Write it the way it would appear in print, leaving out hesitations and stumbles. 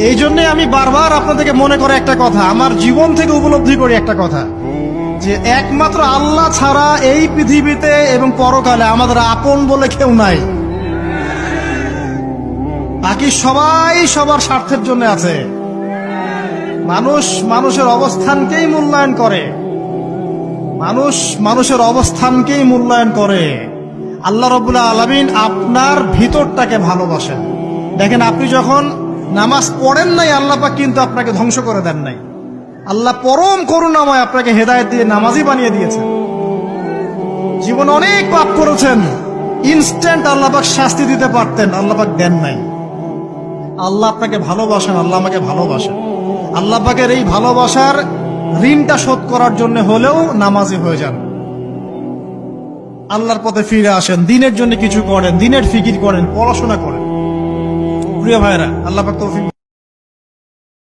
এই জন্যে আমি বারবার আপনাদেরকে মনে করে একটা কথা, আমার জীবন থেকে উপলব্ধি করি একটা কথা, যে একমাত্র আল্লাহ ছাড়া এই পৃথিবীতে এবং পরকালে আমাদের আপন বলে কেউ নাই। বাকি সবাই সবার স্বার্থের জন্য আছে। মানুষ মানুষের অবস্থানকেই মূল্যায়ন করে, মানুষ মানুষের অবস্থানকেই মূল্যায়ন করে। আল্লাহ রাব্বুল আলামিন আপনার ভিতরটাকে ভালোবাসেন। দেখেন, আপনি যখন নামাজ পড়েন নাই, আল্লাহ পাক কিন্তু আপনাকে ধ্বংস করে দেন নাই। আল্লাহ পরম করুণাময় আপনাকে হেদায়েত দিয়ে নামাজি বানিয়ে দিয়েছেন। জীবনে অনেক পাপ করেছেন, ইনস্ট্যান্ট আল্লাহ পাক শাস্তি দিতে পারতেন, আল্লাহ পাক দেন নাই। আল্লাহ আপনাকে ভালোবাসেন, আল্লাহ আমাকে ভালোবাসেন। আল্লাহ পাকের এই ভালোবাসার ঋণটা শোধ করার জন্য হলেও নামাজি হয়ে যান, আল্লাহর পথে ফিরে আসেন, দিনের জন্য কিছু করেন, দিনের ফিকির করেন, পড়াশোনা করেন। প্রিয় ভাইরা, আল্লাহ পাক তৌফিক